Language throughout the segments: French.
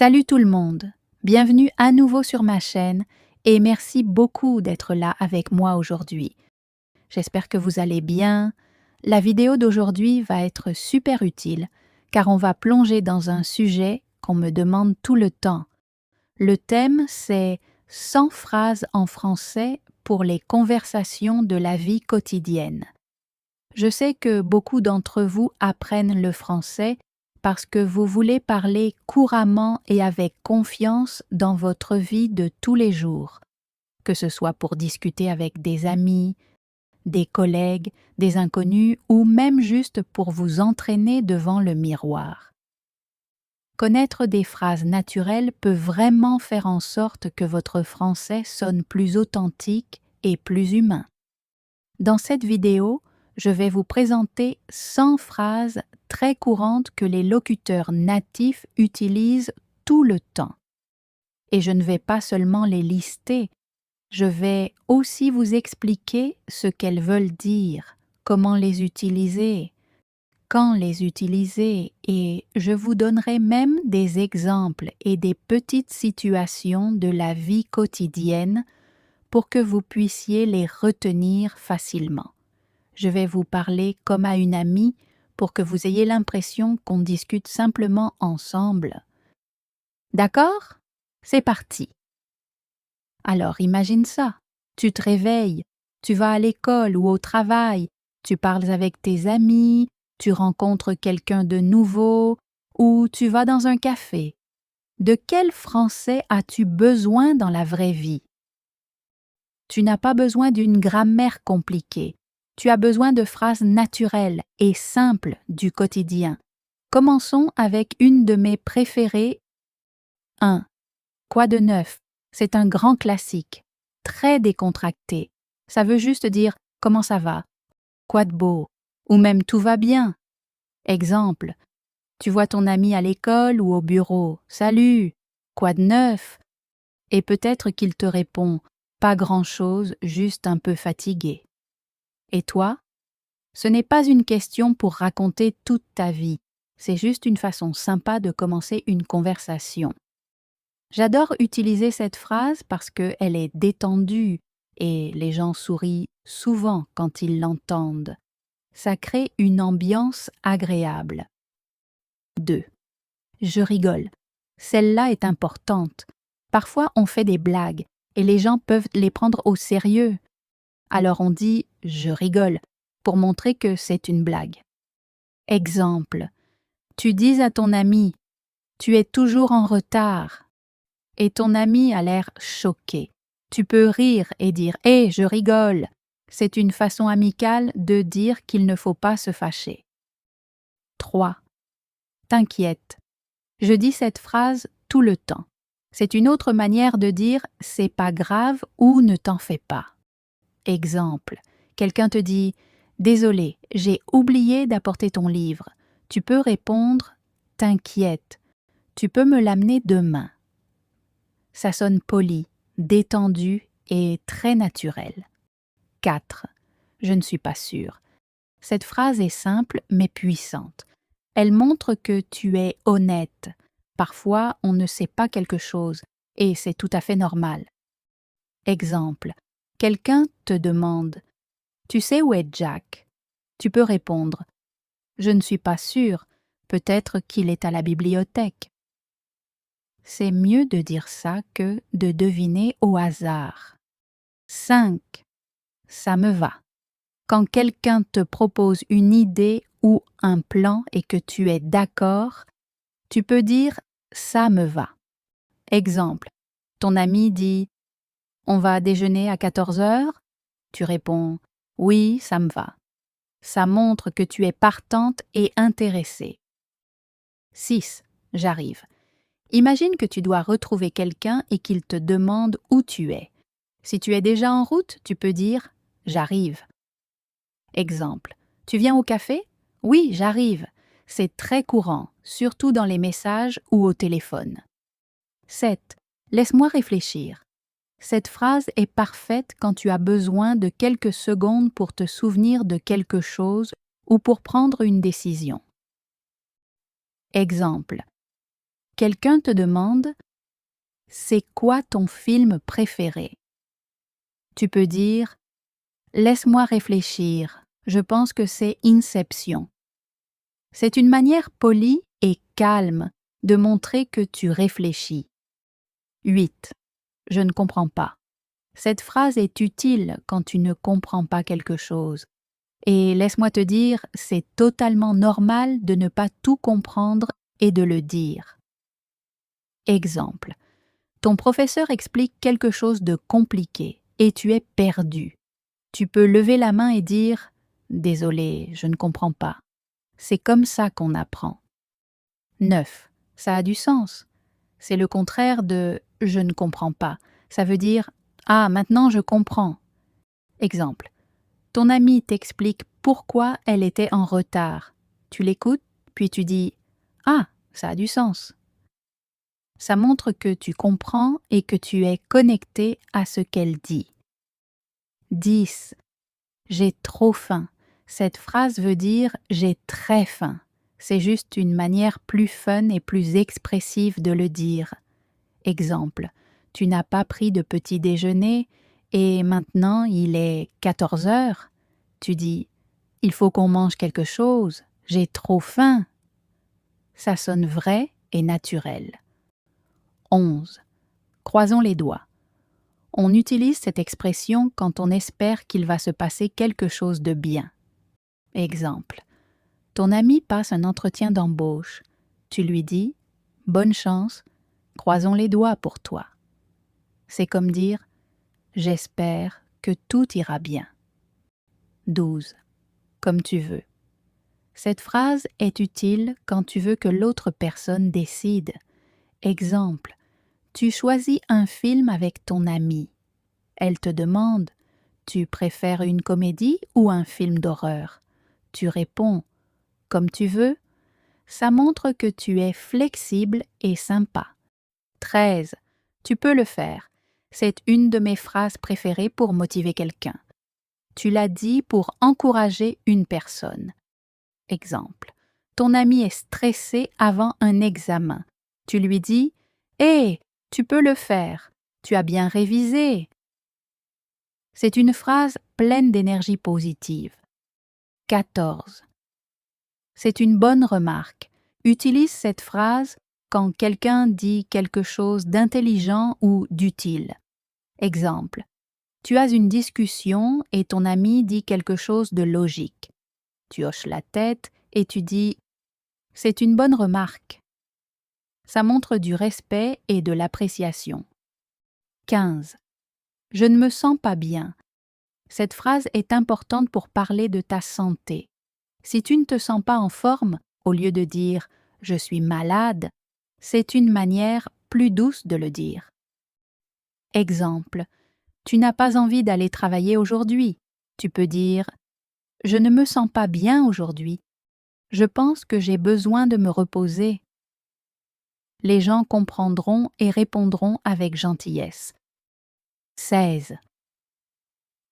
Salut tout le monde, bienvenue à nouveau sur ma chaîne et merci beaucoup d'être là avec moi aujourd'hui. J'espère que vous allez bien. La vidéo d'aujourd'hui va être super utile car on va plonger dans un sujet qu'on me demande tout le temps. Le thème c'est 100 phrases en français pour les conversations de la vie quotidienne. Je sais que beaucoup d'entre vous apprennent le français parce que vous voulez parler couramment et avec confiance dans votre vie de tous les jours, que ce soit pour discuter avec des amis, des collègues, des inconnus ou même juste pour vous entraîner devant le miroir. Connaître des phrases naturelles peut vraiment faire en sorte que votre français sonne plus authentique et plus humain. Dans cette vidéo, je vais vous présenter 100 phrases très courantes que les locuteurs natifs utilisent tout le temps. Et je ne vais pas seulement les lister, je vais aussi vous expliquer ce qu'elles veulent dire, comment les utiliser, quand les utiliser, et je vous donnerai même des exemples et des petites situations de la vie quotidienne pour que vous puissiez les retenir facilement. Je vais vous parler comme à une amie pour que vous ayez l'impression qu'on discute simplement ensemble. D'accord? C'est parti. Alors imagine ça. Tu te réveilles, tu vas à l'école ou au travail, tu parles avec tes amis, tu rencontres quelqu'un de nouveau ou tu vas dans un café. De quel français as-tu besoin dans la vraie vie? Tu n'as pas besoin d'une grammaire compliquée. Tu as besoin de phrases naturelles et simples du quotidien. Commençons avec une de mes préférées. 1. Quoi de neuf? C'est un grand classique, très décontracté. Ça veut juste dire comment ça va? Quoi de beau? Ou même tout va bien. Exemple, tu vois ton ami à l'école ou au bureau. Salut! Quoi de neuf? Et peut-être qu'il te répond pas grand-chose, juste un peu fatigué. Et toi? Ce n'est pas une question pour raconter toute ta vie, c'est juste une façon sympa de commencer une conversation. J'adore utiliser cette phrase parce qu'elle est détendue et les gens sourient souvent quand ils l'entendent. Ça crée une ambiance agréable. 2. Je rigole. Celle-là est importante. Parfois on fait des blagues et les gens peuvent les prendre au sérieux. Alors on dit « je rigole » pour montrer que c'est une blague. Exemple, tu dis à ton ami « tu es toujours en retard » et ton ami a l'air choqué. Tu peux rire et dire « hé, je rigole ». C'est une façon amicale de dire qu'il ne faut pas se fâcher. 3. T'inquiète. Je dis cette phrase tout le temps. C'est une autre manière de dire « c'est pas grave » ou « ne t'en fais pas ». Exemple, quelqu'un te dit « Désolé, j'ai oublié d'apporter ton livre ». Tu peux répondre « T'inquiète, tu peux me l'amener demain ». Ça sonne poli, détendu et très naturel. 4. Je ne suis pas sûre. Cette phrase est simple mais puissante. Elle montre que tu es honnête. Parfois, on ne sait pas quelque chose et c'est tout à fait normal. Exemple, quelqu'un te demande « Tu sais où est Jack ?» Tu peux répondre « Je ne suis pas sûre, peut-être qu'il est à la bibliothèque. » C'est mieux de dire ça que de deviner au hasard. 5. Ça me va. Quand quelqu'un te propose une idée ou un plan et que tu es d'accord, tu peux dire « ça me va ». Exemple, ton ami dit « On va déjeuner à 14 heures ?» Tu réponds « Oui, ça me va ». Ça montre que tu es partante et intéressée. 6. J'arrive. Imagine que tu dois retrouver quelqu'un et qu'il te demande où tu es. Si tu es déjà en route, tu peux dire « J'arrive ». Exemple. Tu viens au café? Oui, j'arrive. C'est très courant, surtout dans les messages ou au téléphone. 7. Laisse-moi réfléchir. Cette phrase est parfaite quand tu as besoin de quelques secondes pour te souvenir de quelque chose ou pour prendre une décision. Exemple. Quelqu'un te demande « C'est quoi ton film préféré ?» Tu peux dire « Laisse-moi réfléchir, je pense que c'est Inception ». C'est une manière polie et calme de montrer que tu réfléchis. 8. Je ne comprends pas. Cette phrase est utile quand tu ne comprends pas quelque chose. Et laisse-moi te dire, c'est totalement normal de ne pas tout comprendre et de le dire. Exemple. Ton professeur explique quelque chose de compliqué et tu es perdu. Tu peux lever la main et dire « Désolé, je ne comprends pas ». C'est comme ça qu'on apprend. 9. Ça a du sens. C'est le contraire de « je ne comprends pas ». Ça veut dire « Ah, maintenant je comprends ». Exemple. Ton amie t'explique pourquoi elle était en retard. Tu l'écoutes, puis tu dis « Ah, ça a du sens ». Ça montre que tu comprends et que tu es connecté à ce qu'elle dit. 10. J'ai trop faim. Cette phrase veut dire « j'ai très faim ». C'est juste une manière plus fun et plus expressive de le dire. Exemple. Tu n'as pas pris de petit déjeuner et maintenant il est 14 heures. Tu dis « Il faut qu'on mange quelque chose, j'ai trop faim ». Ça sonne vrai et naturel. 11. Croisons les doigts. On utilise cette expression quand on espère qu'il va se passer quelque chose de bien. Exemple. Ton ami passe un entretien d'embauche. Tu lui dis « Bonne chance, croisons les doigts pour toi ». C'est comme dire « J'espère que tout ira bien ». 12. Comme tu veux. Cette phrase est utile quand tu veux que l'autre personne décide. Exemple. Tu choisis un film avec ton amie. Elle te demande « Tu préfères une comédie ou un film d'horreur ?» Tu réponds « Comme tu veux ». Ça montre que tu es flexible et sympa. 13. Tu peux le faire. C'est une de mes phrases préférées pour motiver quelqu'un. Tu l'as dit pour encourager une personne. Exemple. Ton ami est stressé avant un examen. Tu lui dis « Hé, tu peux le faire. Tu as bien révisé. » C'est une phrase pleine d'énergie positive. 14. C'est une bonne remarque. Utilise cette phrase quand quelqu'un dit quelque chose d'intelligent ou d'utile. Exemple. Tu as une discussion et ton ami dit quelque chose de logique. Tu hoches la tête et tu dis « C'est une bonne remarque ». Ça montre du respect et de l'appréciation. 15. Je ne me sens pas bien. Cette phrase est importante pour parler de ta santé. Si tu ne te sens pas en forme, au lieu de dire « je suis malade », c'est une manière plus douce de le dire. Exemple. Tu n'as pas envie d'aller travailler aujourd'hui. Tu peux dire « Je ne me sens pas bien aujourd'hui. Je pense que j'ai besoin de me reposer. » Les gens comprendront et répondront avec gentillesse. 16.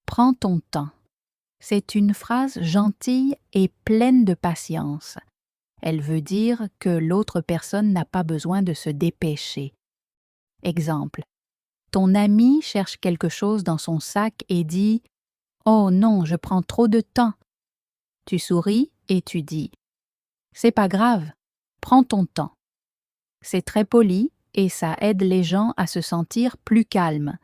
Prends ton temps. C'est une phrase gentille et pleine de patience. Elle veut dire que l'autre personne n'a pas besoin de se dépêcher. Exemple. Ton ami cherche quelque chose dans son sac et dit « Oh non, je prends trop de temps ». Tu souris et tu dis « C'est pas grave, prends ton temps ». C'est très poli et ça aide les gens à se sentir plus calmes.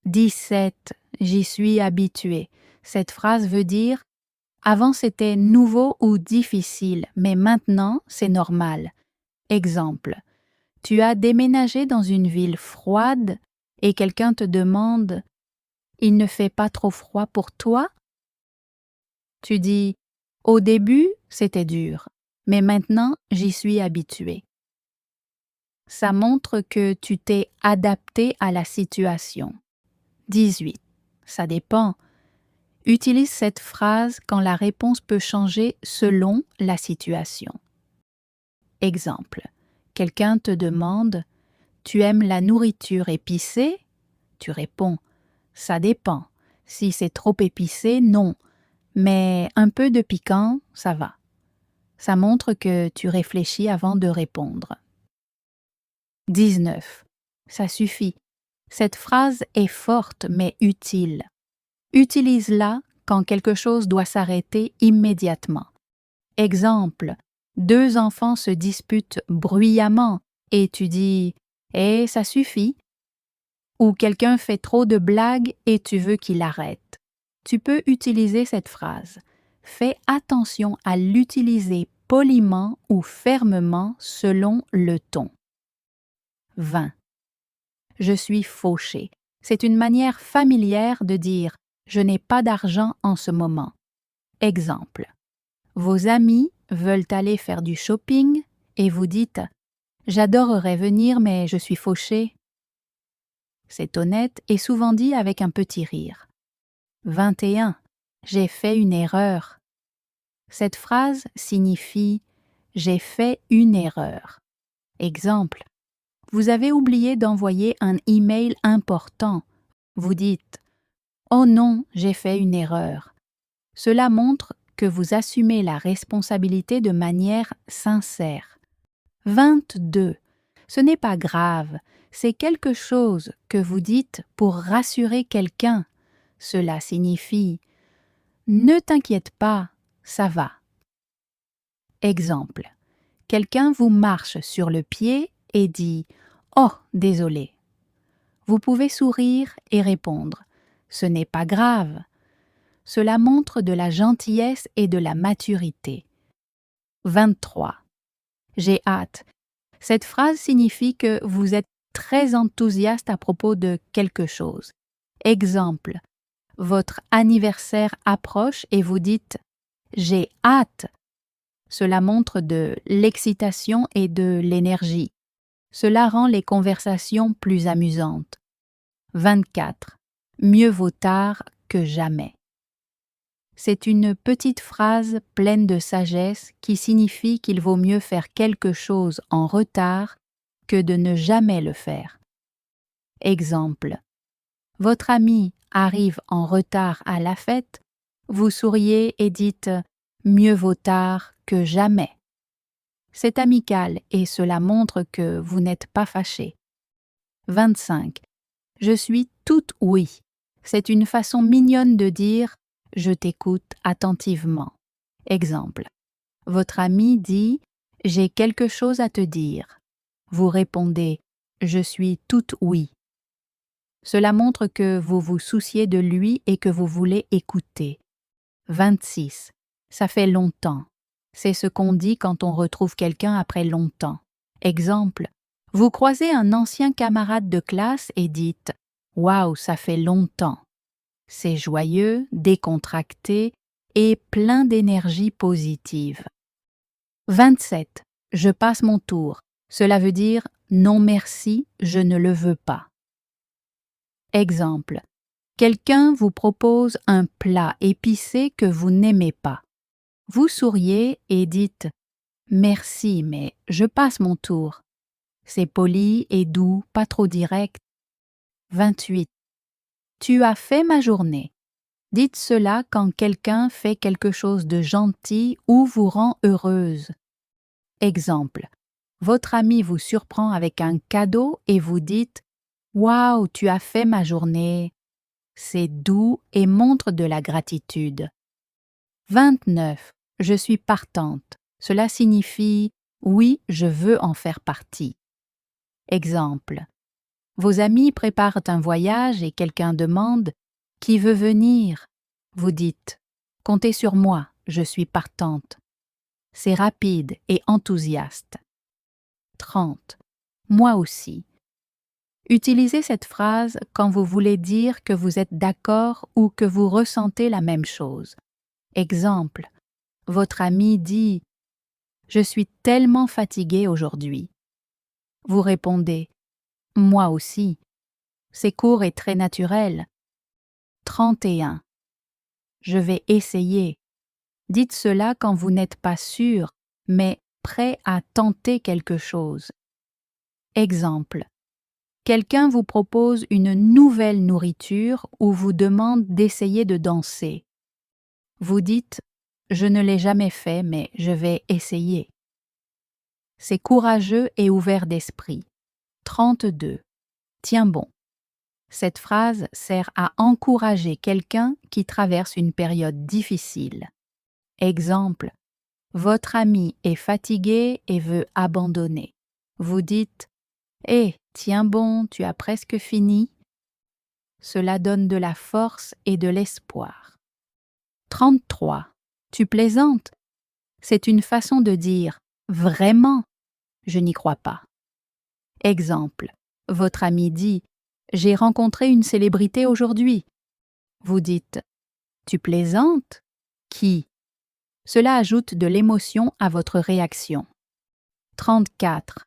17. J'y suis habitué. Cette phrase veut dire « Avant c'était nouveau ou difficile, mais maintenant c'est normal ». Exemple. Tu as déménagé dans une ville froide et quelqu'un te demande « Il ne fait pas trop froid pour toi ?» Tu dis « Au début, c'était dur, mais maintenant j'y suis habitué ». Ça montre que tu t'es adapté à la situation. 18. Ça dépend. Utilise cette phrase quand la réponse peut changer selon la situation. Exemple. Quelqu'un te demande « Tu aimes la nourriture épicée ?» Tu réponds « Ça dépend. Si c'est trop épicé, non. Mais un peu de piquant, ça va. » Ça montre que tu réfléchis avant de répondre. 19. Ça suffit. Cette phrase est forte mais utile. Utilise-la quand quelque chose doit s'arrêter immédiatement. Exemple, deux enfants se disputent bruyamment et tu dis « Eh, ça suffit » ou quelqu'un fait trop de blagues et tu veux qu'il arrête. Tu peux utiliser cette phrase. Fais attention à l'utiliser poliment ou fermement selon le ton. 20. Je suis fauché. C'est une manière familière de dire « je n'ai pas d'argent en ce moment ». Exemple. Vos amis veulent aller faire du shopping et vous dites « j'adorerais venir mais je suis fauché ». C'est honnête et souvent dit avec un petit rire. 21. J'ai fait une erreur. Cette phrase signifie « j'ai fait une erreur ». Exemple. Vous avez oublié d'envoyer un email important. Vous dites « oh non, j'ai fait une erreur ». Cela montre que vous assumez la responsabilité de manière sincère. 22. Ce n'est pas grave, c'est quelque chose que vous dites pour rassurer quelqu'un. Cela signifie « ne t'inquiète pas, ça va ». Exemple. Quelqu'un vous marche sur le pied et dit « oh, désolé ». Vous pouvez sourire et répondre « ce n'est pas grave ». Cela montre de la gentillesse et de la maturité. 23. J'ai hâte. Cette phrase signifie que vous êtes très enthousiaste à propos de quelque chose. Exemple. Votre anniversaire approche et vous dites « j'ai hâte ». Cela montre de l'excitation et de l'énergie. Cela rend les conversations plus amusantes. 24. Mieux vaut tard que jamais. C'est une petite phrase pleine de sagesse qui signifie qu'il vaut mieux faire quelque chose en retard que de ne jamais le faire. Exemple. Votre ami arrive en retard à la fête, vous souriez et dites « mieux vaut tard que jamais ». C'est amical et cela montre que vous n'êtes pas fâché. 25. Je suis toute oui. C'est une façon mignonne de dire « je t'écoute attentivement ». Exemple. Votre ami dit « j'ai quelque chose à te dire ». Vous répondez « je suis toute oui ». Cela montre que vous vous souciez de lui et que vous voulez écouter. 26. Ça fait longtemps. C'est ce qu'on dit quand on retrouve quelqu'un après longtemps. Exemple. Vous croisez un ancien camarade de classe et dites « Waouh, ça fait longtemps ». C'est joyeux, décontracté et plein d'énergie positive. 27. Je passe mon tour. Cela veut dire « non merci, je ne le veux pas ». Exemple. Quelqu'un vous propose un plat épicé que vous n'aimez pas. Vous souriez et dites « merci, mais je passe mon tour ». C'est poli et doux, pas trop direct. 28. Tu as fait ma journée. Dites cela quand quelqu'un fait quelque chose de gentil ou vous rend heureuse. Exemple. Votre ami vous surprend avec un cadeau et vous dites « Waouh, tu as fait ma journée ». C'est doux et montre de la gratitude. 29. Je suis partante. Cela signifie « oui, je veux en faire partie ». Exemple. Vos amis préparent un voyage et quelqu'un demande « qui veut venir ?» Vous dites « comptez sur moi, je suis partante ». C'est rapide et enthousiaste. 30. Moi aussi. Utilisez cette phrase quand vous voulez dire que vous êtes d'accord ou que vous ressentez la même chose. Exemple. Votre ami dit « Je suis tellement fatigué aujourd'hui ». Vous répondez « Moi aussi ». C'est court et très naturel. 31. Je vais essayer. Dites cela quand vous n'êtes pas sûr, mais prêt à tenter quelque chose. Exemple. Quelqu'un vous propose une nouvelle nourriture ou vous demande d'essayer de danser. Vous dites « Je ne l'ai jamais fait, mais je vais essayer ». C'est courageux et ouvert d'esprit. 32. Tiens bon. Cette phrase sert à encourager quelqu'un qui traverse une période difficile. Exemple. Votre ami est fatigué et veut abandonner. Vous dites « Eh, tiens bon, tu as presque fini ». Cela donne de la force et de l'espoir. 33. Tu plaisantes? C'est une façon de dire « Vraiment, je n'y crois pas ». Exemple. Votre ami dit « J'ai rencontré une célébrité aujourd'hui ». Vous dites « Tu plaisantes? Qui ?» Cela ajoute de l'émotion à votre réaction. 34.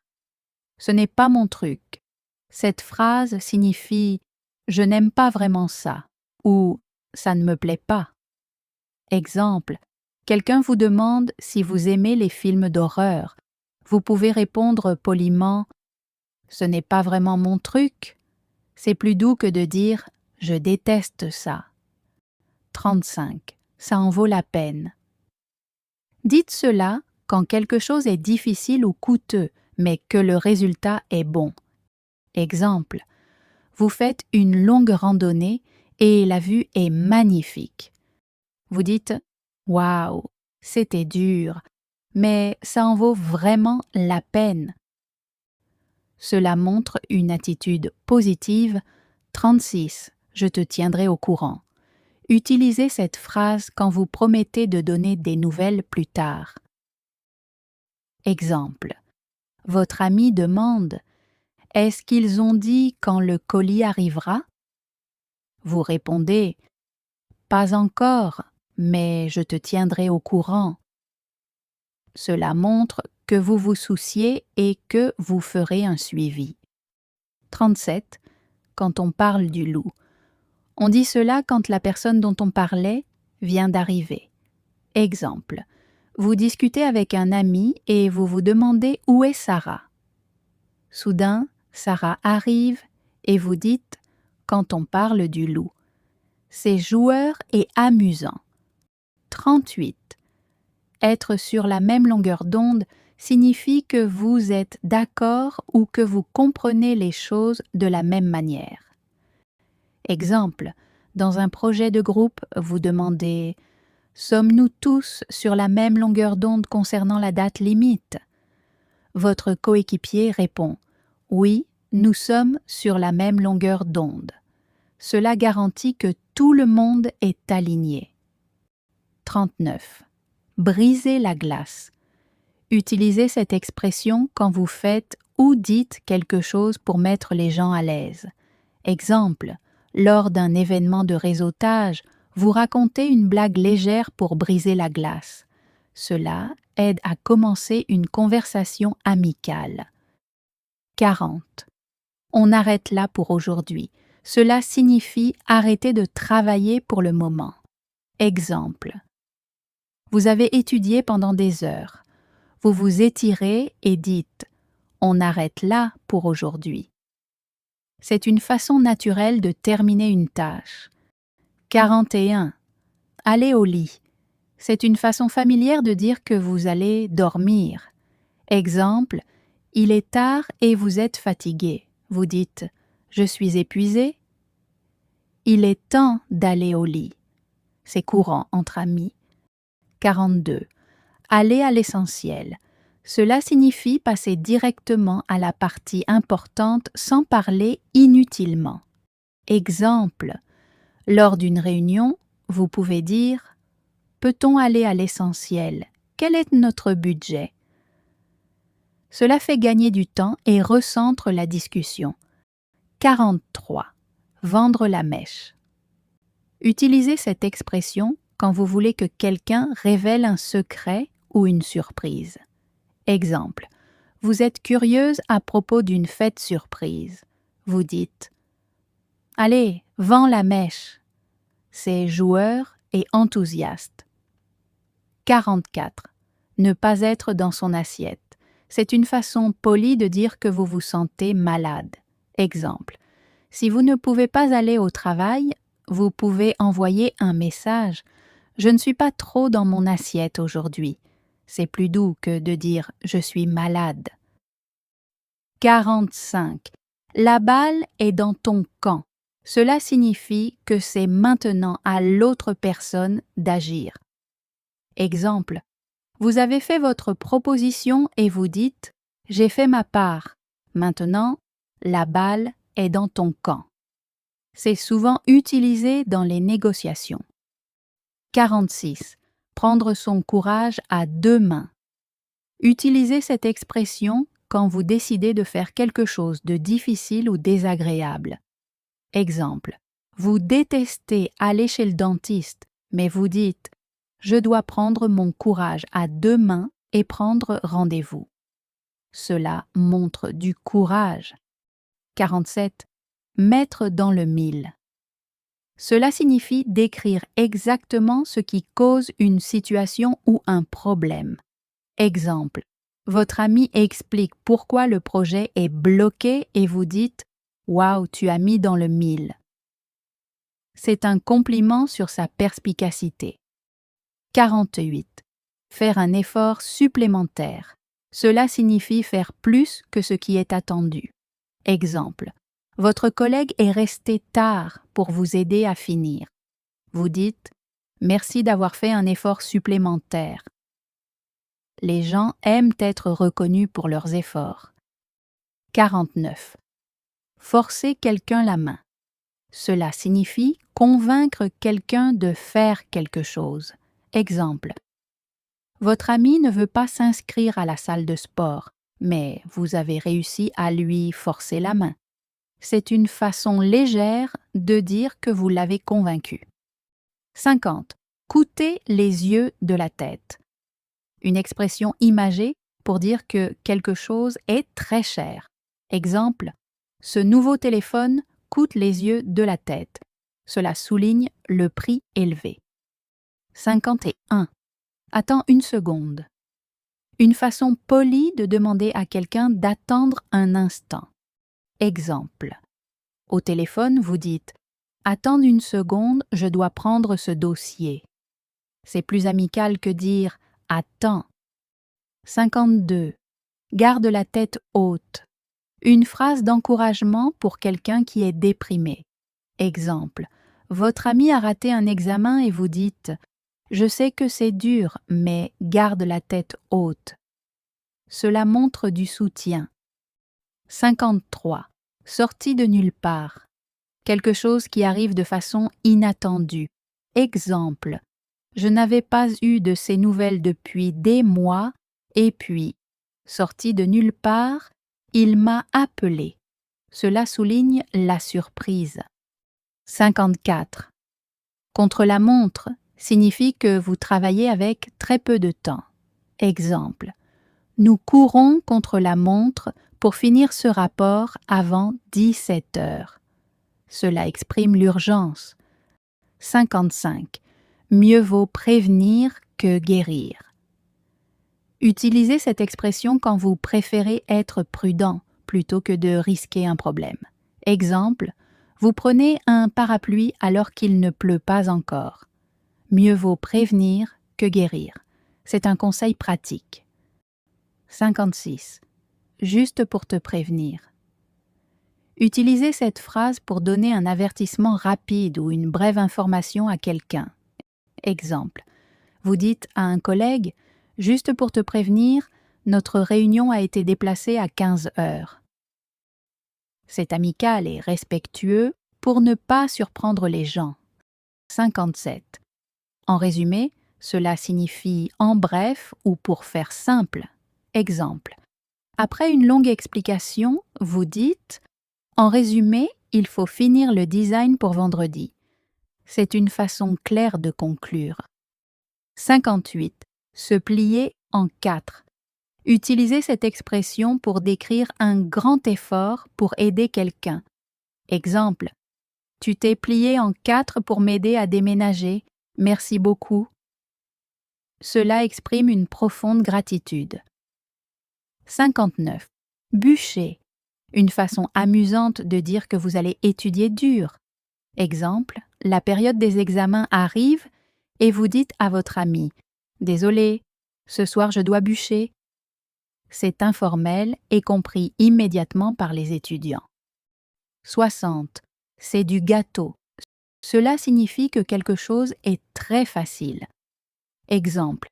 Ce n'est pas mon truc. Cette phrase signifie « Je n'aime pas vraiment ça » ou « Ça ne me plaît pas ». Exemple. Quelqu'un vous demande si vous aimez les films d'horreur. Vous pouvez répondre poliment « Ce n'est pas vraiment mon truc ». C'est plus doux que de dire « Je déteste ça ». 35. Ça en vaut la peine. Dites cela quand quelque chose est difficile ou coûteux, mais que le résultat est bon. Exemple. Vous faites une longue randonnée et la vue est magnifique. Vous dites « Waouh, c'était dur, mais ça en vaut vraiment la peine ». Cela montre une attitude positive. 36. Je te tiendrai au courant. Utilisez cette phrase quand vous promettez de donner des nouvelles plus tard. Exemple. Votre ami demande « Est-ce qu'ils ont dit quand le colis arrivera ?» Vous répondez « Pas encore, mais je te tiendrai au courant ». Cela montre que vous vous souciez et que vous ferez un suivi. 37. Quand on parle du loup. On dit cela quand la personne dont on parlait vient d'arriver. Exemple. Vous discutez avec un ami et vous vous demandez où est Sarah. Soudain, Sarah arrive et vous dites, quand on parle du loup, c'est joueur et amusant. 38. Être sur la même longueur d'onde signifie que vous êtes d'accord ou que vous comprenez les choses de la même manière. Exemple, dans un projet de groupe, vous demandez « Sommes-nous tous sur la même longueur d'onde concernant la date limite ?» Votre coéquipier répond « Oui, nous sommes sur la même longueur d'onde ». Cela garantit que tout le monde est aligné. 39. Briser la glace. Utilisez cette expression quand vous faites ou dites quelque chose pour mettre les gens à l'aise. Exemple, lors d'un événement de réseautage, vous racontez une blague légère pour briser la glace. Cela aide à commencer une conversation amicale. 40. On arrête là pour aujourd'hui. Cela signifie arrêter de travailler pour le moment. Exemple. Vous avez étudié pendant des heures. Vous vous étirez et dites « On arrête là pour aujourd'hui ». C'est une façon naturelle de terminer une tâche. 41. Aller au lit. C'est une façon familière de dire que vous allez dormir. Exemple, il est tard et vous êtes fatigué. Vous dites « Je suis épuisé ». Il est temps d'aller au lit. C'est courant entre amis. 42. Aller à l'essentiel. Cela signifie passer directement à la partie importante sans parler inutilement. Exemple, lors d'une réunion, vous pouvez dire « Peut-on aller à l'essentiel? Quel est notre budget ?» Cela fait gagner du temps et recentre la discussion. 43. Vendre la mèche. Utilisez cette expression quand vous voulez que quelqu'un révèle un secret ou une surprise. Exemple, vous êtes curieuse à propos d'une fête surprise. Vous dites « Allez, vends la mèche ». C'est joueur et enthousiaste. 44. Ne pas être dans son assiette. C'est une façon polie de dire que vous vous sentez malade. Exemple, si vous ne pouvez pas aller au travail, vous pouvez envoyer un message « Je ne suis pas trop dans mon assiette aujourd'hui ». C'est plus doux que de dire « je suis malade ». 45. La balle est dans ton camp. Cela signifie que c'est maintenant à l'autre personne d'agir. Exemple. Vous avez fait votre proposition et vous dites « J'ai fait ma part. Maintenant, la balle est dans ton camp. » C'est souvent utilisé dans les négociations. 46. Prendre son courage à deux mains. Utilisez cette expression quand vous décidez de faire quelque chose de difficile ou désagréable. Exemple. Vous détestez aller chez le dentiste, mais vous dites « Je dois prendre mon courage à deux mains et prendre rendez-vous. » Cela montre du courage. 47. Mettre dans le mille. Cela signifie décrire exactement ce qui cause une situation ou un problème. Exemple. Votre ami explique pourquoi le projet est bloqué et vous dites « Waouh, tu as mis dans le mille. » C'est un compliment sur sa perspicacité. 48. Faire un effort supplémentaire. Cela signifie faire plus que ce qui est attendu. Exemple. Votre collègue est resté tard pour vous aider à finir. Vous dites « Merci d'avoir fait un effort supplémentaire. » Les gens aiment être reconnus pour leurs efforts. 49. Forcer quelqu'un la main. Cela signifie convaincre quelqu'un de faire quelque chose. Exemple. Votre ami ne veut pas s'inscrire à la salle de sport, mais vous avez réussi à lui forcer la main. C'est une façon légère de dire que vous l'avez convaincu. 50. Coûter les yeux de la tête. Une expression imagée pour dire que quelque chose est très cher. Exemple. Ce nouveau téléphone coûte les yeux de la tête. Cela souligne le prix élevé. 51. Attends une seconde. Une façon polie de demander à quelqu'un d'attendre un instant. Exemple. Au téléphone, vous dites « Attends une seconde, je dois prendre ce dossier. » C'est plus amical que dire « Attends ». 52. Garde la tête haute. Une phrase d'encouragement pour quelqu'un qui est déprimé. Exemple. Votre ami a raté un examen et vous dites « Je sais que c'est dur, mais garde la tête haute. » Cela montre du soutien. 53. Sortie de nulle part. Quelque chose qui arrive de façon inattendue. Exemple. Je n'avais pas eu de ces nouvelles depuis des mois, et puis, sorti de nulle part, il m'a appelé. Cela souligne la surprise. 54. Contre la montre signifie que vous travaillez avec très peu de temps. Exemple. Nous courons contre la montre pour finir ce rapport avant 17 heures. Cela exprime l'urgence. 55. Mieux vaut prévenir que guérir. Utilisez cette expression quand vous préférez être prudent plutôt que de risquer un problème. Exemple, vous prenez un parapluie alors qu'il ne pleut pas encore. Mieux vaut prévenir que guérir. C'est un conseil pratique. 56. Juste pour te prévenir. Utilisez cette phrase pour donner un avertissement rapide ou une brève information à quelqu'un. Exemple. Vous dites à un collègue « Juste pour te prévenir, notre réunion a été déplacée à 15 heures. » C'est amical et respectueux pour ne pas surprendre les gens. 57. En résumé, cela signifie en bref ou pour faire simple. Exemple. Après une longue explication, vous dites « En résumé, il faut finir le design pour vendredi. » C'est une façon claire de conclure. 58. Se plier en quatre. Utilisez cette expression pour décrire un grand effort pour aider quelqu'un. Exemple. Tu t'es plié en quatre pour m'aider à déménager. Merci beaucoup. Cela exprime une profonde gratitude. 59. Bûcher. Une façon amusante de dire que vous allez étudier dur. Exemple. La période des examens arrive et vous dites à votre ami « Désolé, ce soir je dois bûcher. » C'est informel et compris immédiatement par les étudiants. 60. C'est du gâteau. Cela signifie que quelque chose est très facile. Exemple.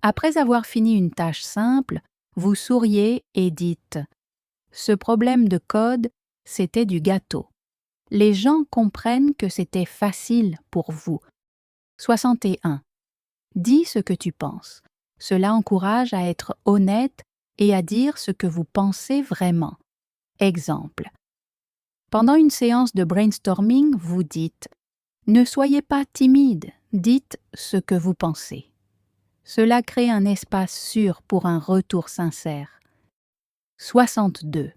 Après avoir fini une tâche simple, vous souriez et dites « Ce problème de code, c'était du gâteau ». Les gens comprennent que c'était facile pour vous. 61. Dis ce que tu penses. Cela encourage à être honnête et à dire ce que vous pensez vraiment. Exemple. Pendant une séance de brainstorming, vous dites « Ne soyez pas timide, dites ce que vous pensez ». Cela crée un espace sûr pour un retour sincère. 62.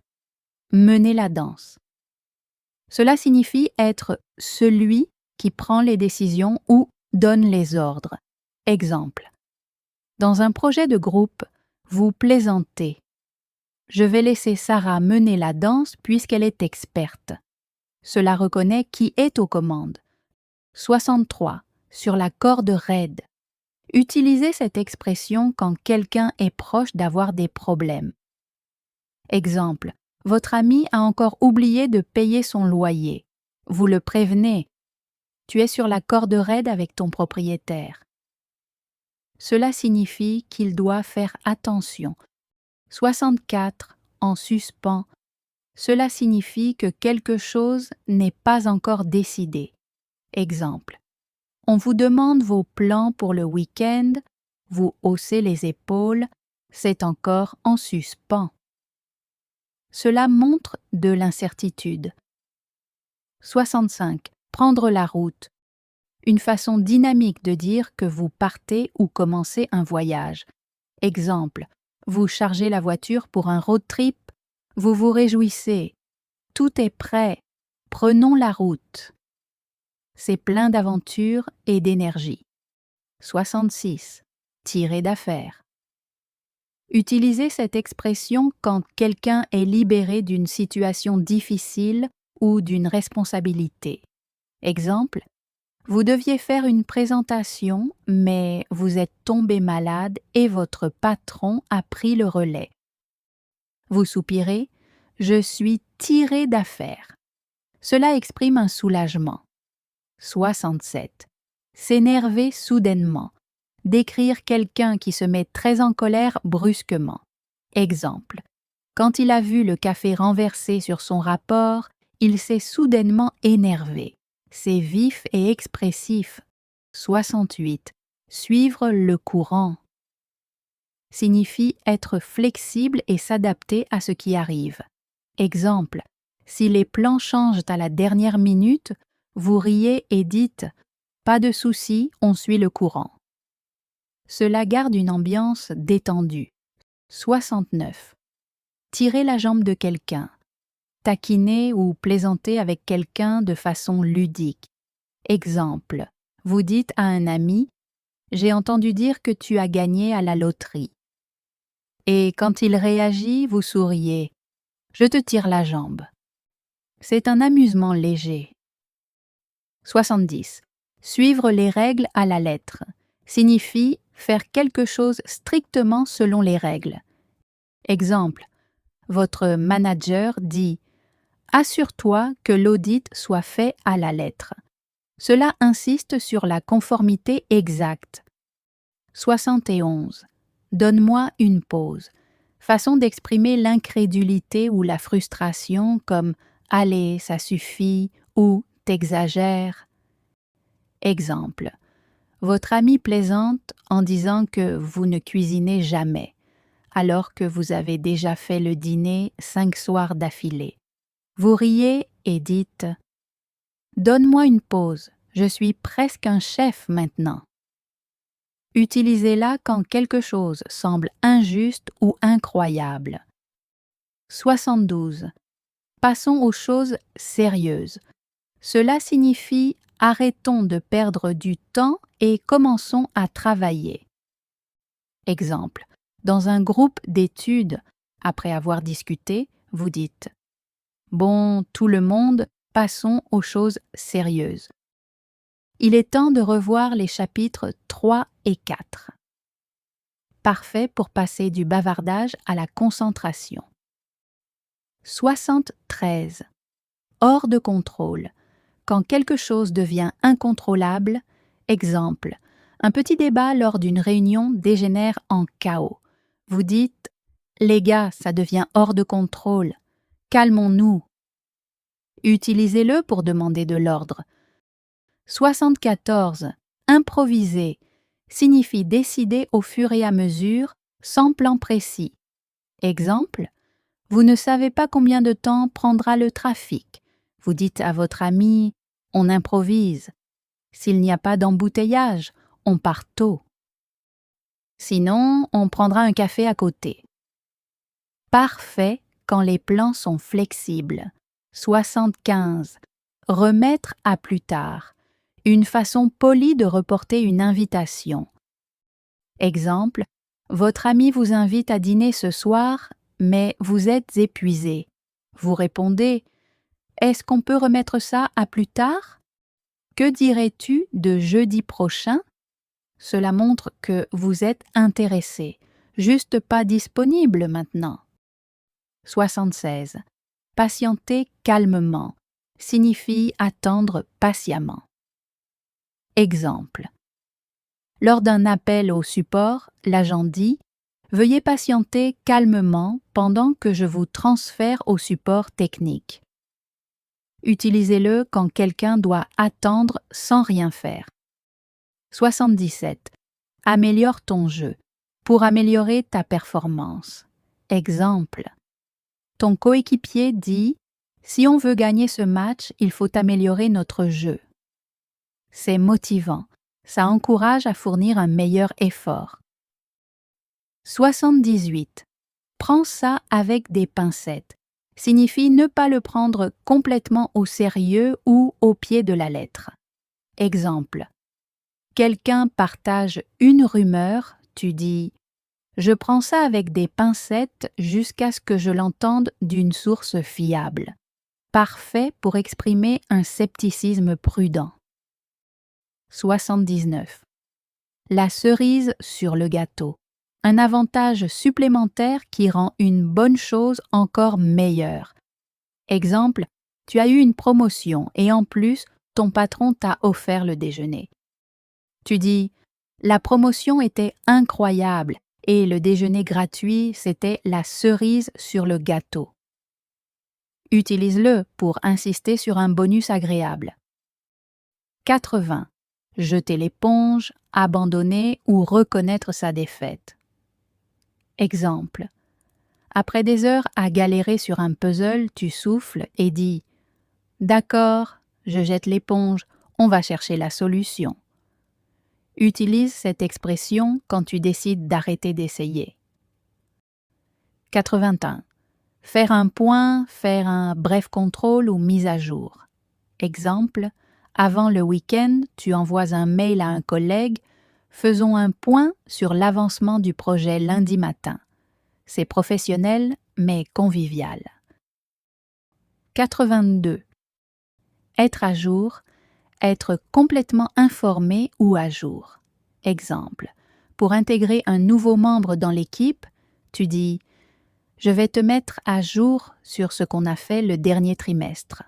Mener la danse. Cela signifie être celui qui prend les décisions ou donne les ordres. Exemple. Dans un projet de groupe, vous plaisantez. Je vais laisser Sarah mener la danse puisqu'elle est experte. Cela reconnaît qui est aux commandes. 63. Sur la corde raide. Utilisez cette expression quand quelqu'un est proche d'avoir des problèmes. Exemple. Votre ami a encore oublié de payer son loyer. Vous le prévenez. Tu es sur la corde raide avec ton propriétaire. Cela signifie qu'il doit faire attention. 64. En suspens. Cela signifie que quelque chose n'est pas encore décidé. Exemple. On vous demande vos plans pour le week-end, vous haussez les épaules, c'est encore en suspens. Cela montre de l'incertitude. 65. Prendre la route. Une façon dynamique de dire que vous partez ou commencez un voyage. Exemple. Vous chargez la voiture pour un road trip, vous vous réjouissez. Tout est prêt. Prenons la route. C'est plein d'aventures et d'énergie. 66. Tirer d'affaire. Utilisez cette expression quand quelqu'un est libéré d'une situation difficile ou d'une responsabilité. Exemple. Vous deviez faire une présentation, mais vous êtes tombé malade et votre patron a pris le relais. Vous soupirez, je suis tiré d'affaire. Cela exprime un soulagement. 67. S'énerver soudainement. Décrire quelqu'un qui se met très en colère brusquement. Exemple. Quand il a vu le café renversé sur son rapport, il s'est soudainement énervé. C'est vif et expressif. 68. Suivre le courant. Signifie être flexible et s'adapter à ce qui arrive. Exemple. Si les plans changent à la dernière minute, vous riez et dites « Pas de souci, on suit le courant ». Cela garde une ambiance détendue. 69. Tirer la jambe de quelqu'un. Taquiner ou plaisanter avec quelqu'un de façon ludique. Exemple. Vous dites à un ami « J'ai entendu dire que tu as gagné à la loterie ». Et quand il réagit, vous souriez « Je te tire la jambe ». C'est un amusement léger. 70. Suivre les règles à la lettre signifie faire quelque chose strictement selon les règles. Exemple. Votre manager dit « Assure-toi que l'audit soit fait à la lettre ». Cela insiste sur la conformité exacte. 71. Donne-moi une pause. Façon d'exprimer l'incrédulité ou la frustration comme « Allez, ça suffit » ou « T'exagères ». Exemple. Votre ami plaisante en disant que vous ne cuisinez jamais, alors que vous avez déjà fait le dîner 5 soirs d'affilée. Vous riez et dites « Donne-moi une pause, je suis presque un chef maintenant ». Utilisez-la quand quelque chose semble injuste ou incroyable. 72. Passons aux choses sérieuses. Cela signifie arrêtons de perdre du temps et commençons à travailler. Exemple. Dans un groupe d'études, après avoir discuté, vous dites « Bon, tout le monde, passons aux choses sérieuses ». Il est temps de revoir les chapitres 3 et 4. parfait pour passer du bavardage à la concentration. 73. Hors de contrôle. Quand quelque chose devient incontrôlable, exemple, un petit débat lors d'une réunion dégénère en chaos. Vous dites « Les gars, ça devient hors de contrôle. Calmons-nous ». Utilisez-le pour demander de l'ordre. 74. Improviser signifie décider au fur et à mesure, sans plan précis. Exemple, vous ne savez pas combien de temps prendra le trafic. Vous dites à votre ami « On improvise ». S'il n'y a pas d'embouteillage, on part tôt. Sinon, on prendra un café à côté. Parfait quand les plans sont flexibles. 75. Remettre à plus tard. Une façon polie de reporter une invitation. Exemple, votre ami vous invite à dîner ce soir, mais vous êtes épuisé. Vous répondez « Est-ce qu'on peut remettre ça à plus tard ?» Que dirais-tu de jeudi prochain? Cela montre que vous êtes intéressé, juste pas disponible maintenant. 76. Patienter calmement signifie attendre patiemment. Exemple. Lors d'un appel au support, l'agent dit « Veuillez patienter calmement pendant que je vous transfère au support technique ». Utilisez-le quand quelqu'un doit attendre sans rien faire. 77. Améliore ton jeu pour améliorer ta performance. Exemple. Ton coéquipier dit « Si on veut gagner ce match, il faut améliorer notre jeu ». C'est motivant, ça encourage à fournir un meilleur effort. 78. Prends ça avec des pincettes signifie ne pas le prendre complètement au sérieux ou au pied de la lettre. Exemple. Quelqu'un partage une rumeur, tu dis « Je prends ça avec des pincettes jusqu'à ce que je l'entende d'une source fiable ». Parfait pour exprimer un scepticisme prudent. 79. La cerise sur le gâteau. Un avantage supplémentaire qui rend une bonne chose encore meilleure. Exemple, tu as eu une promotion et en plus, ton patron t'a offert le déjeuner. Tu dis, la promotion était incroyable et le déjeuner gratuit, c'était la cerise sur le gâteau. Utilise-le pour insister sur un bonus agréable. 80. Jeter l'éponge, abandonner ou reconnaître sa défaite. Exemple. Après des heures à galérer sur un puzzle, tu souffles et dis « D'accord, je jette l'éponge, on va chercher la solution ». Utilise cette expression quand tu décides d'arrêter d'essayer. 81. Faire un point, faire un bref contrôle ou mise à jour. Exemple. Avant le week-end, tu envoies un mail à un collègue « Faisons un point sur l'avancement du projet lundi matin ». C'est professionnel, mais convivial. 82. Être à jour, être complètement informé ou à jour. Exemple. Pour intégrer un nouveau membre dans l'équipe, tu dis « Je vais te mettre à jour sur ce qu'on a fait le dernier trimestre ».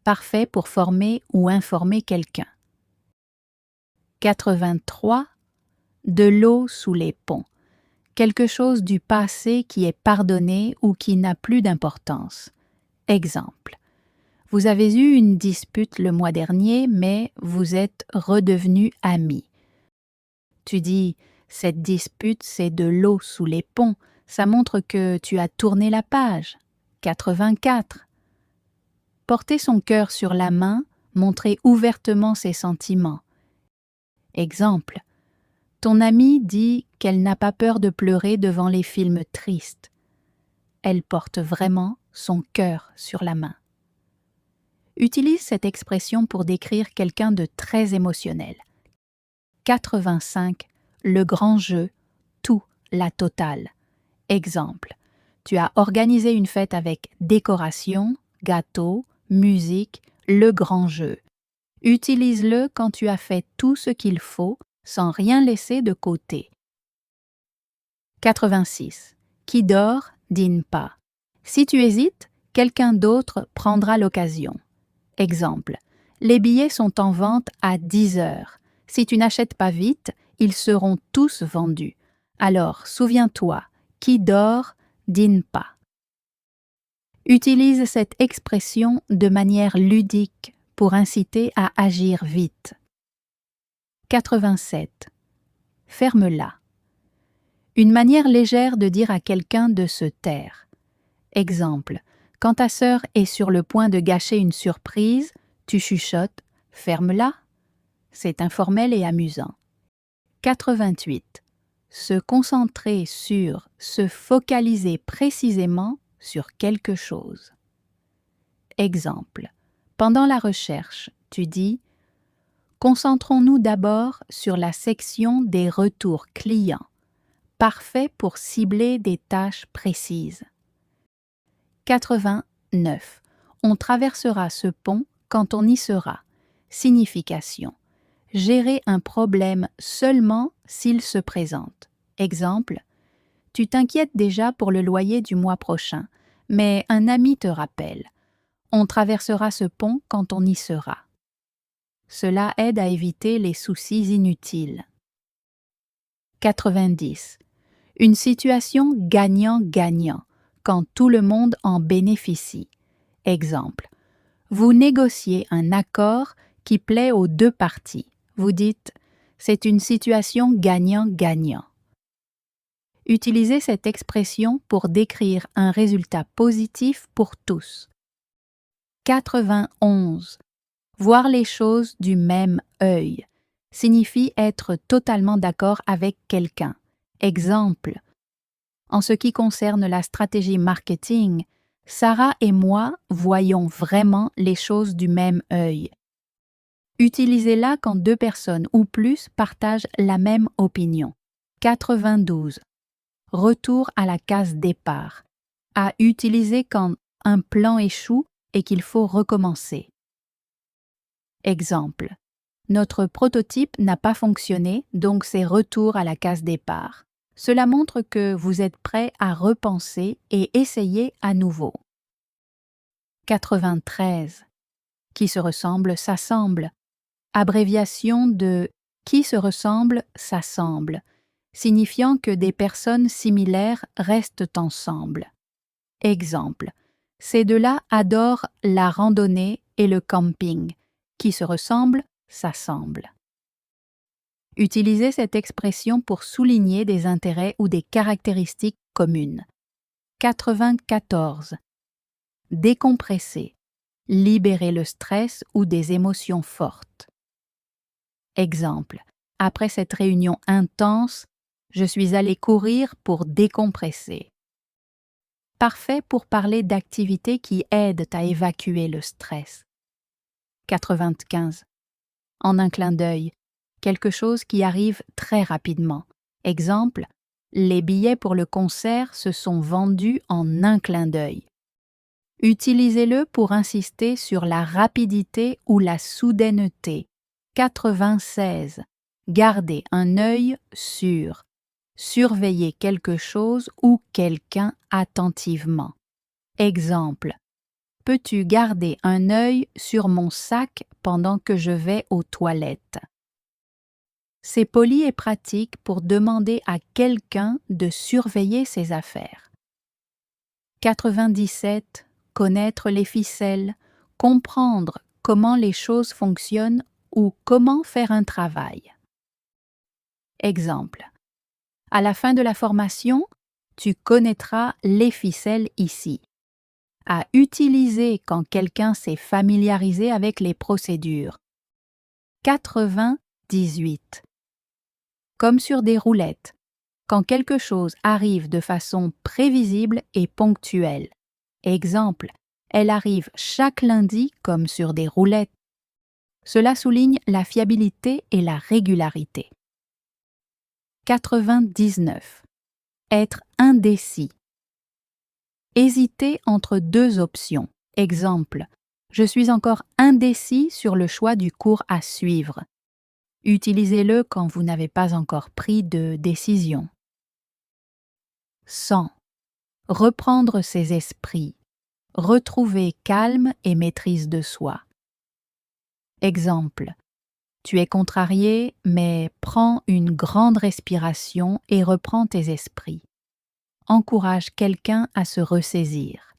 Parfait pour former ou informer quelqu'un. 83. De l'eau sous les ponts. Quelque chose du passé qui est pardonné ou qui n'a plus d'importance. Exemple. Vous avez eu une dispute le mois dernier, mais vous êtes redevenus amis. Tu dis « Cette dispute, c'est de l'eau sous les ponts. Ça montre que tu as tourné la page. » 84. Porter son cœur sur la main, montrer ouvertement ses sentiments. Exemple. Ton amie dit qu'elle n'a pas peur de pleurer devant les films tristes. Elle porte vraiment son cœur sur la main. Utilise cette expression pour décrire quelqu'un de très émotionnel. 85. Le grand jeu, tout, la totale. Exemple. Tu as organisé une fête avec décoration, gâteau, musique, le grand jeu. Utilise-le quand tu as fait tout ce qu'il faut sans rien laisser de côté. 86. Qui dort, dîne pas. Si tu hésites, quelqu'un d'autre prendra l'occasion. Exemple. Les billets sont en vente à 10 heures. Si tu n'achètes pas vite, ils seront tous vendus. Alors, souviens-toi, qui dort, dîne pas. Utilise cette expression de manière ludique pour inciter à agir vite. 87. Ferme-la. Une manière légère de dire à quelqu'un de se taire. Exemple. Quand ta sœur est sur le point de gâcher une surprise, tu chuchotes « ferme-la ». C'est informel et amusant. 88. Se concentrer sur, se focaliser précisément sur quelque chose. Exemple. Pendant la recherche, tu dis « Concentrons-nous d'abord sur la section des retours clients, parfait pour cibler des tâches précises. » 89. On traversera ce pont quand on y sera. Signification. Gérer un problème seulement s'il se présente. Exemple. Tu t'inquiètes déjà pour le loyer du mois prochain, mais un ami te rappelle. On traversera ce pont quand on y sera. Cela aide à éviter les soucis inutiles. 90. Une situation gagnant-gagnant, quand tout le monde en bénéficie. Exemple. Vous négociez un accord qui plaît aux deux parties. Vous dites « c'est une situation gagnant-gagnant ». Utilisez cette expression pour décrire un résultat positif pour tous. 91. Voir les choses du même œil signifie être totalement d'accord avec quelqu'un. Exemple. En ce qui concerne la stratégie marketing, Sarah et moi voyons vraiment les choses du même œil. Utilisez-la quand deux personnes ou plus partagent la même opinion. 92. Retour à la case départ. À utiliser quand un plan échoue et qu'il faut recommencer. Exemple. Notre prototype n'a pas fonctionné, donc c'est retour à la case départ. Cela montre que vous êtes prêt à repenser et essayer à nouveau. 93. Qui se ressemble s'assemble. Abréviation de qui se ressemble s'assemble, signifiant que des personnes similaires restent ensemble. Exemple. Ces deux-là adorent la randonnée et le camping. Qui se ressemble s'assemble. Utilisez cette expression pour souligner des intérêts ou des caractéristiques communes. 94. Décompresser. Libérer le stress ou des émotions fortes. Exemple. Après cette réunion intense, je suis allé courir pour décompresser. Parfait pour parler d'activités qui aident à évacuer le stress. 95. En un clin d'œil. Quelque chose qui arrive très rapidement. Exemple, les billets pour le concert se sont vendus en un clin d'œil. Utilisez-le pour insister sur la rapidité ou la soudaineté. 96. Gardez un œil sur. Surveillez quelque chose ou quelqu'un attentivement. Exemple. Peux-tu garder un œil sur mon sac pendant que je vais aux toilettes? C'est poli et pratique pour demander à quelqu'un de surveiller ses affaires. 97. Connaître les ficelles, comprendre comment les choses fonctionnent ou comment faire un travail. Exemple. À la fin de la formation, tu connaîtras les ficelles ici. À utiliser quand quelqu'un s'est familiarisé avec les procédures. 98. Comme sur des roulettes, quand quelque chose arrive de façon prévisible et ponctuelle. Exemple, elle arrive chaque lundi comme sur des roulettes. Cela souligne la fiabilité et la régularité. 99. Être indécis. Hésiter entre deux options. Exemple, je suis encore indécis sur le choix du cours à suivre. Utilisez-le quand vous n'avez pas encore pris de décision. 100. Reprendre ses esprits. Retrouver calme et maîtrise de soi. Exemple. Tu es contrarié, mais prends une grande respiration et reprends tes esprits. Encourage quelqu'un à se ressaisir.